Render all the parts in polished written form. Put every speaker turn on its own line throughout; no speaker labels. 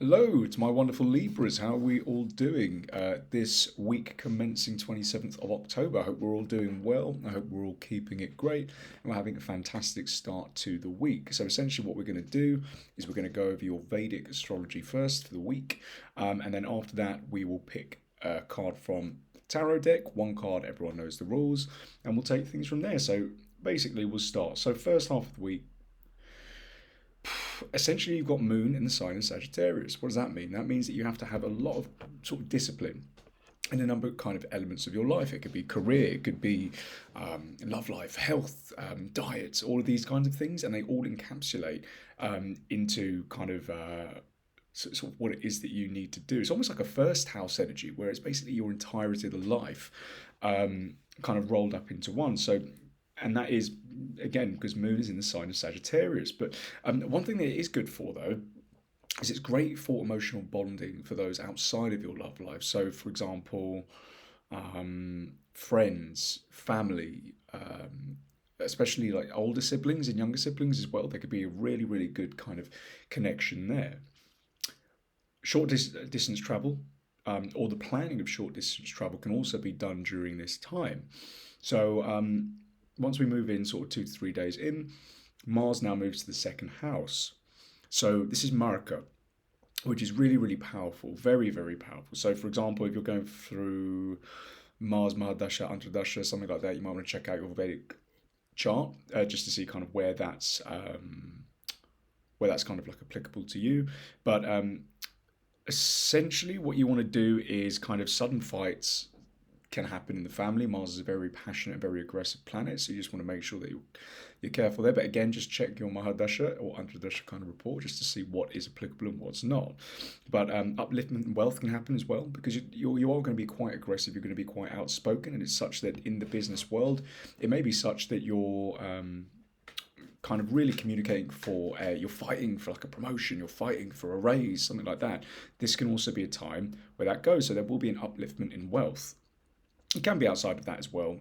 Hello to my wonderful Libras. How are we all doing this week commencing 27th of October? I hope we're all doing well. I hope we're all keeping it great and we're having a fantastic start to the week. So essentially what we're going to do is we're going to go over your Vedic astrology first for the week. And then after that, we will pick a card from the tarot deck. One card, everyone knows the rules. And we'll take things from there. So basically we'll start. So first half of the week, essentially you've got moon in the sign of Sagittarius. What does that mean? That means that you have to have a lot of sort of discipline in a number of kind of elements of your life. It could be career, it could be love life, health, diet, all of these kinds of things, and they all encapsulate into kind of sort of what it is that you need to do. It's almost like a first house energy, where it's basically your entirety of the life kind of rolled up into one. So and that is again because moon is in the sign of Sagittarius. But one thing that it is good for though is it's great for emotional bonding for those outside of your love life. So, for example, friends, family, especially like older siblings and younger siblings as well. There could be a really, really good kind of connection there. Short distance travel or the planning of short distance travel can also be done during this time. So, once we move in sort of 2 to 3 days in, Mars now moves to the second house. So this is Marika, which is really, really powerful, very, very powerful. So for example, if you're going through Mars, Mahadasha, Antardasha, something like that, you might want to check out your Vedic chart just to see kind of where that's kind of like applicable to you. But essentially what you want to do is kind of sudden fights can happen in the family. Mars is a very passionate, very aggressive planet, so you just want to make sure that you're careful there. But again, just check your Mahadasha or Antardasha kind of report just to see what is applicable and what's not. But upliftment and wealth can happen as well because you are going to be quite aggressive. You're going to be quite outspoken, and it's such that in the business world, it may be such that you're kind of really communicating for you're fighting for like a promotion, you're fighting for a raise, something like that. This can also be a time where that goes. So there will be an upliftment in wealth. It can be outside of that as well,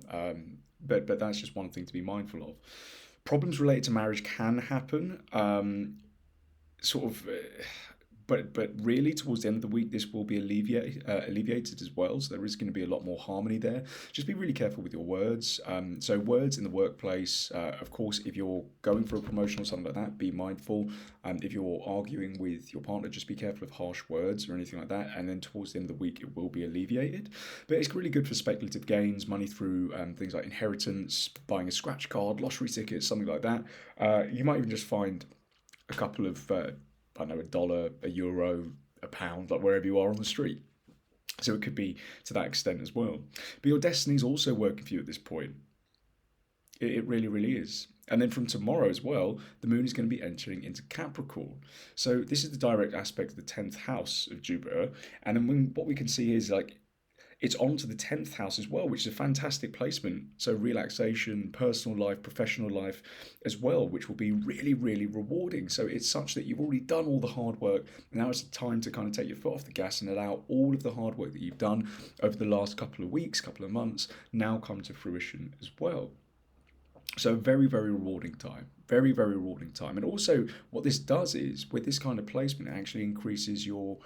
but that's just one thing to be mindful of. Problems related to marriage can happen, sort of, but really towards the end of the week, this will be alleviated as well. So there is going to be a lot more harmony there. Just be really careful with your words. So words in the workplace, of course, if you're going for a promotion or something like that, be mindful. If you're arguing with your partner, just be careful of harsh words or anything like that. And then towards the end of the week, it will be alleviated. But it's really good for speculative gains, money through things like inheritance, buying a scratch card, lottery tickets, something like that. You might even just find a couple of I don't know, $1, €1, £1, like wherever you are on the street. So it could be to that extent as well. But your destiny is also working for you at this point. It really, really is. And then from tomorrow as well, the moon is going to be entering into Capricorn. So this is the direct aspect of the 10th house of Jupiter. And then what we can see is like it's on to the 10th house as well, which is a fantastic placement. So relaxation, personal life, professional life as well, which will be really, really rewarding. So it's such that you've already done all the hard work. Now it's time to kind of take your foot off the gas and allow all of the hard work that you've done over the last couple of weeks, couple of months, now come to fruition as well. So very, very rewarding time. Very, very rewarding time. And also what this does is with this kind of placement, it actually increases your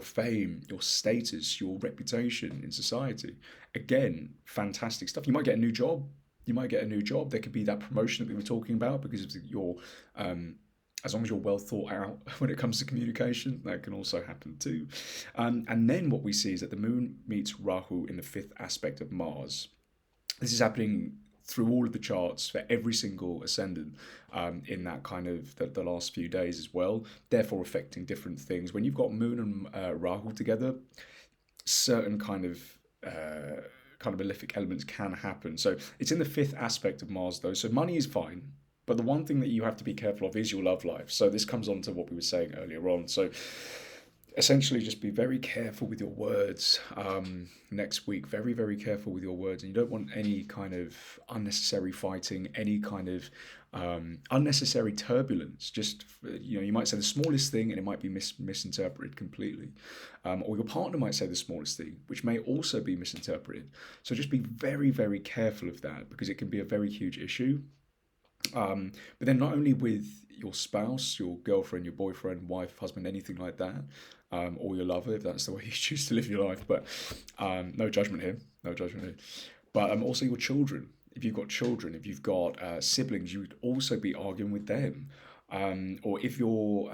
fame, your status, your reputation in society. Again, fantastic stuff. You might get a new job. You might get a new job. There could be that promotion that we were talking about because of your as long as you're well thought out when it comes to communication, that can also happen too. And then what we see is that the moon meets Rahu in the fifth aspect of Mars. This is happening through all of the charts for every single ascendant in that kind of the last few days as well, therefore affecting different things. When you've got Moon and Rahu together, certain kind of malefic elements can happen. So it's in the fifth aspect of Mars though, so money is fine. But the one thing that you have to be careful of is your love life. So this comes on to what we were saying earlier on. So essentially just be very careful with your words next week. Very, very careful with your words. And you don't want any kind of unnecessary fighting, any kind of unnecessary turbulence. Just, you might say the smallest thing and it might be misinterpreted completely. Or your partner might say the smallest thing, which may also be misinterpreted. So just be very, very careful of that because it can be a very huge issue. But then not only with your spouse, your girlfriend, your boyfriend, wife, husband, anything like that, or your lover, if that's the way you choose to live your life. But no judgment here, no judgment here. But also your children. If you've got children, if you've got siblings, you would also be arguing with them. Or if you're,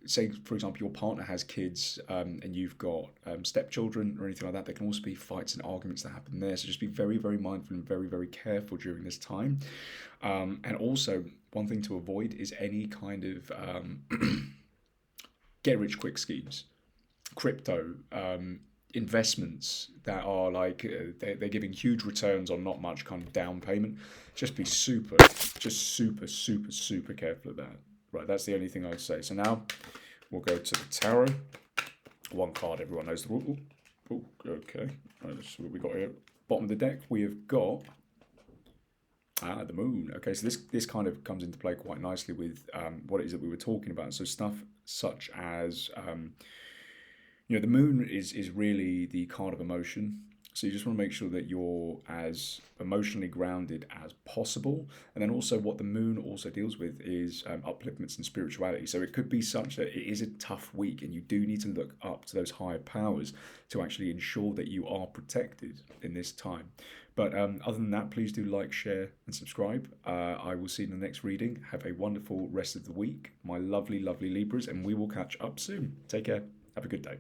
say, for example, your partner has kids and you've got stepchildren or anything like that, there can also be fights and arguments that happen there. So just be very, very mindful and very, very careful during this time. And also, one thing to avoid is any kind of get rich quick schemes, crypto, investments that are like they're giving huge returns on not much kind of down payment. Just be super careful of that. Right, that's the only thing I'd say. So now we'll go to the tarot. One card, everyone knows the rule. Oh, okay. Right, that's what we got here. Bottom of the deck, we have got the moon. Okay, so this kind of comes into play quite nicely with what it is that we were talking about. So stuff such as the moon is really the card of emotion. So you just want to make sure that you're as emotionally grounded as possible. And then also what the moon also deals with is upliftments and spirituality. So it could be such that it is a tough week and you do need to look up to those higher powers to actually ensure that you are protected in this time. But other than that, please do like, share and subscribe. I will see you in the next reading. Have a wonderful rest of the week, my lovely, lovely Libras, and we will catch up soon. Take care. Have a good day.